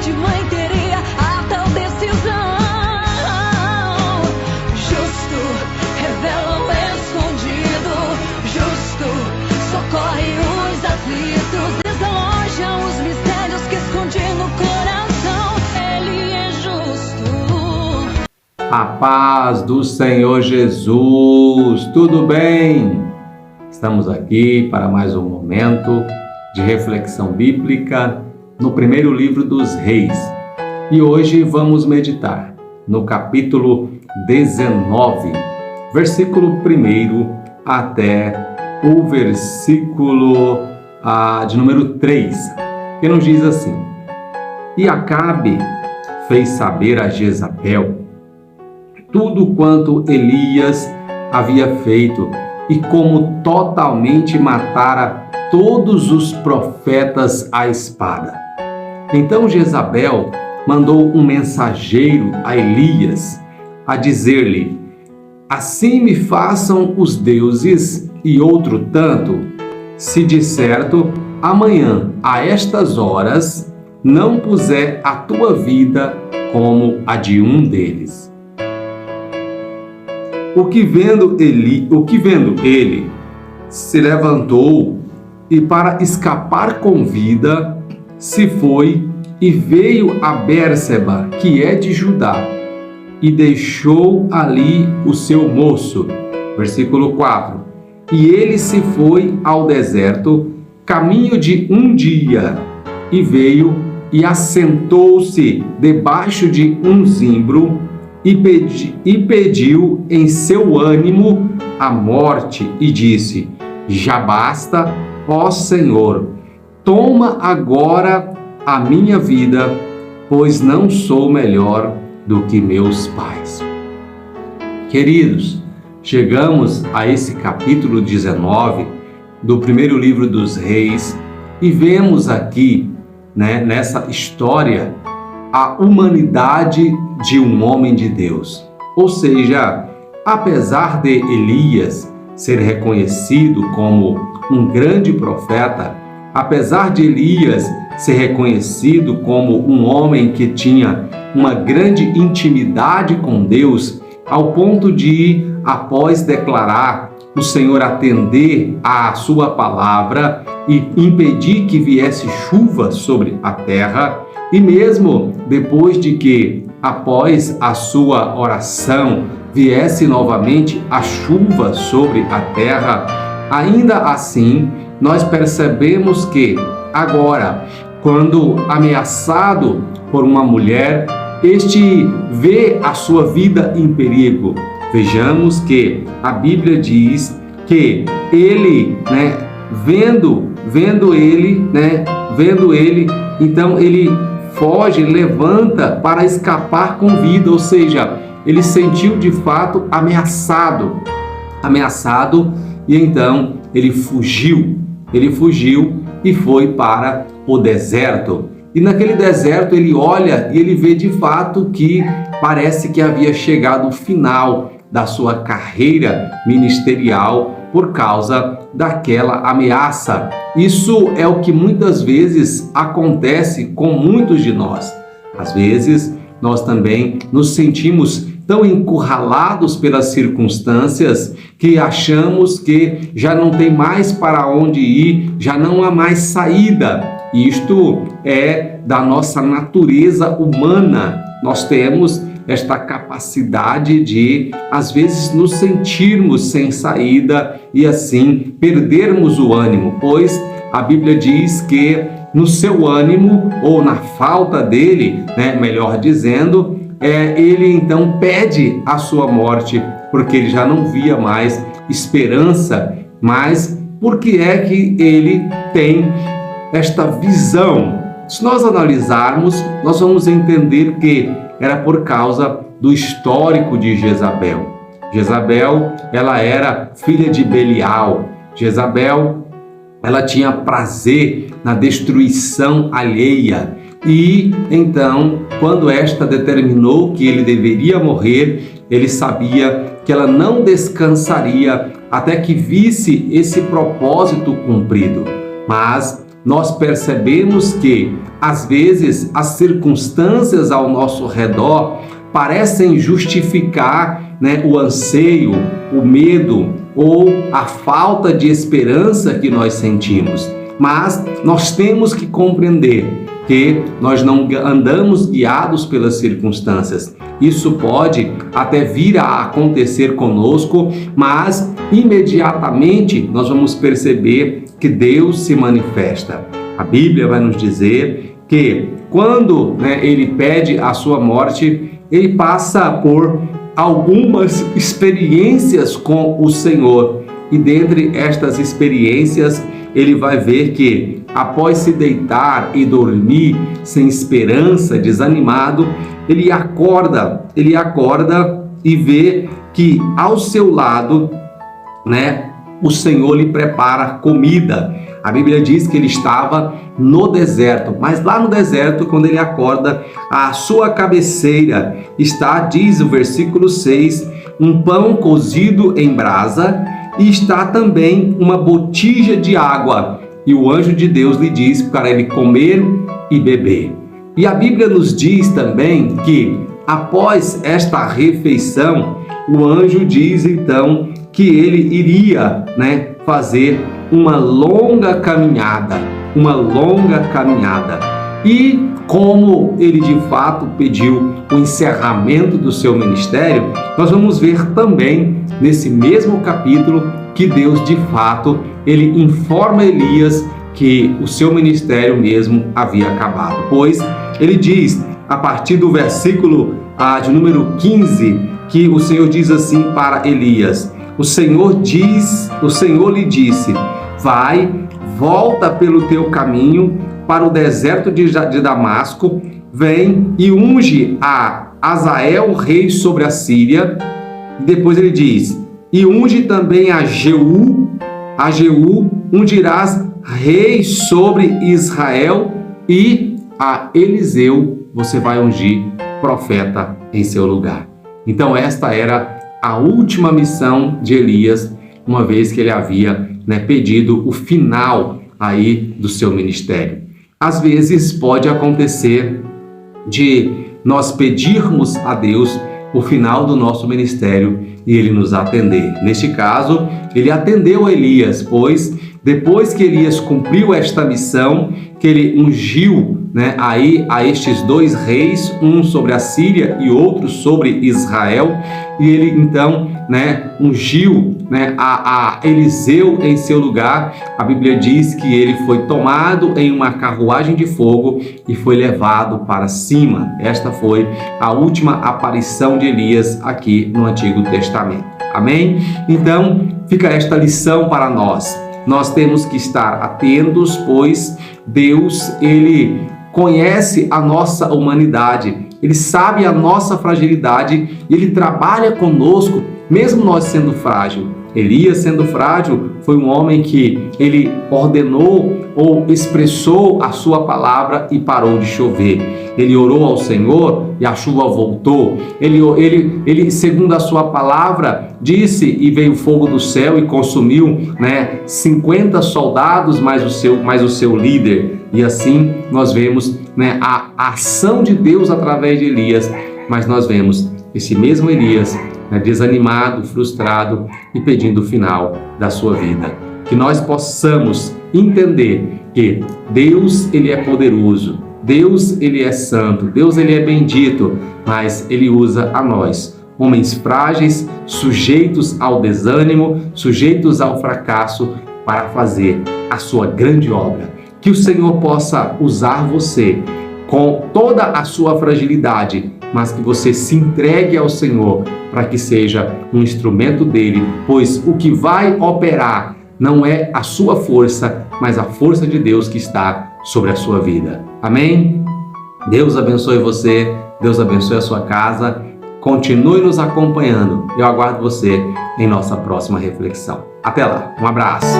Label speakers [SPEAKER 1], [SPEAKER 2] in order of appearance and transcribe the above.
[SPEAKER 1] de mãe teria a tal decisão. Justo revela o escondido, justo socorre os aflitos, desaloja os mistérios que escondi no coração. Ele é justo.
[SPEAKER 2] A paz do Senhor Jesus, tudo bem? Estamos aqui para mais um momento de reflexão bíblica no primeiro livro dos Reis. E hoje vamos meditar no capítulo 19, versículo 1 até o versículo de número 3, que nos diz assim: E Acabe fez saber a Jezabel tudo quanto Elias havia feito e como totalmente matara todos os profetas à espada. Então Jezabel mandou um mensageiro a Elias a dizer-lhe: Assim me façam os deuses e outro tanto, se de certo amanhã a estas horas não puser a tua vida como a de um deles. O que vendo ele se levantou e, para escapar com vida, se foi e veio a Bérseba, que é de Judá, e deixou ali o seu moço. Versículo 4. E ele se foi ao deserto, caminho de um dia, e veio e assentou-se debaixo de um zimbro, e pediu em seu ânimo a morte, e disse: Já basta, ó Senhor, toma agora a minha vida, pois não sou melhor do que meus pais. Queridos, chegamos a esse capítulo 19 do primeiro livro dos Reis e vemos aqui, nessa história, a humanidade de um homem de Deus. Ou seja, apesar de Elias ser reconhecido como um grande profeta, apesar de Elias ser reconhecido como um homem que tinha uma grande intimidade com Deus, ao ponto de, após declarar o Senhor atender à sua palavra e impedir que viesse chuva sobre a terra, e mesmo depois de que, após a sua oração, viesse novamente a chuva sobre a terra, ainda assim, nós percebemos que agora, quando ameaçado por uma mulher, este vê a sua vida em perigo. Vejamos que a Bíblia diz que ele, vendo ele, então ele foge, levanta para escapar com vida, ou seja, ele sentiu de fato ameaçado, e então ele fugiu e foi para o deserto. E naquele deserto ele olha e ele vê de fato que parece que havia chegado o final da sua carreira ministerial por causa daquela ameaça. Isso é o que muitas vezes acontece com muitos de nós. Às vezes, nós também nos sentimos tão encurralados pelas circunstâncias que achamos que já não tem mais para onde ir, já não há mais saída. Isto é da nossa natureza humana. Nós temos esta capacidade de, às vezes, nos sentirmos sem saída e assim perdermos o ânimo, pois a Bíblia diz que no seu ânimo, ou na falta dele, melhor dizendo, ele então pede a sua morte, porque ele já não via mais esperança. Mas por que é que ele tem esta visão? Se nós analisarmos, nós vamos entender que era por causa do histórico de Jezabel. Jezabel, ela era filha de Belial. Jezabel, ela tinha prazer na destruição alheia. E então, quando esta determinou que ele deveria morrer, ele sabia que ela não descansaria até que visse esse propósito cumprido. Mas nós percebemos que, às vezes, as circunstâncias ao nosso redor parecem justificar, o anseio, o medo ou a falta de esperança que nós sentimos. Mas nós temos que compreender que nós não andamos guiados pelas circunstâncias. Isso pode até vir a acontecer conosco, mas imediatamente nós vamos perceber que Deus se manifesta. A Bíblia vai nos dizer que quando ele pede a sua morte, ele passa por algumas experiências com o Senhor. E dentre estas experiências, ele vai ver que após se deitar e dormir sem esperança, desanimado, ele acorda e vê que ao seu lado, o Senhor lhe prepara comida. A Bíblia diz que ele estava no deserto, mas lá no deserto, quando ele acorda, à sua cabeceira está, diz o versículo 6, um pão cozido em brasa e está também uma botija de água. E o anjo de Deus lhe diz para ele comer e beber. E a Bíblia nos diz também que após esta refeição, o anjo diz então que ele iria fazer uma longa caminhada. E como ele de fato pediu o encerramento do seu ministério, nós vamos ver também nesse mesmo capítulo que Deus de fato, ele informa Elias que o seu ministério mesmo havia acabado. Pois ele diz, a partir do versículo de número 15, que o Senhor diz assim para Elias: o Senhor lhe disse, vai, volta pelo teu caminho para o deserto de Damasco, vem e unge a Azael, rei sobre a Síria. E depois ele diz, e unge também a Jeú ungirás rei sobre Israel, e a Eliseu você vai ungir profeta em seu lugar. Então esta era a última missão de Elias, uma vez que ele havia pedido o final aí do seu ministério. Às vezes pode acontecer de nós pedirmos a Deus o final do nosso ministério e ele nos atender. Neste caso, ele atendeu a Elias, pois depois que Elias cumpriu esta missão, que ele ungiu aí a estes dois reis, um sobre a Síria e outro sobre Israel, e ele então ungiu a Eliseu em seu lugar. A Bíblia diz que ele foi tomado em uma carruagem de fogo e foi levado para cima. Esta foi a última aparição de Elias aqui no Antigo Testamento. Amém? Então fica esta lição para nós. Nós temos que estar atentos, pois Deus, ele conhece a nossa humanidade, ele sabe a nossa fragilidade e ele trabalha conosco, mesmo nós sendo frágil. Elias, sendo frágil, foi um homem que ele ordenou ou expressou a sua palavra e parou de chover. Ele orou ao Senhor e a chuva voltou. Ele segundo a sua palavra, disse e veio fogo do céu e consumiu 50 soldados mais o seu líder. E assim nós vemos a ação de Deus através de Elias, mas nós vemos esse mesmo Elias desanimado, frustrado e pedindo o final da sua vida. Que nós possamos entender que Deus, ele é poderoso, Deus, ele é santo, Deus, ele é bendito, mas ele usa a nós, homens frágeis, sujeitos ao desânimo, sujeitos ao fracasso, para fazer a sua grande obra. Que o Senhor possa usar você com toda a sua fragilidade, mas que você se entregue ao Senhor para que seja um instrumento dele, pois o que vai operar não é a sua força, mas a força de Deus que está sobre a sua vida. Amém? Deus abençoe você, Deus abençoe a sua casa, continue nos acompanhando. Eu aguardo você em nossa próxima reflexão. Até lá, um abraço.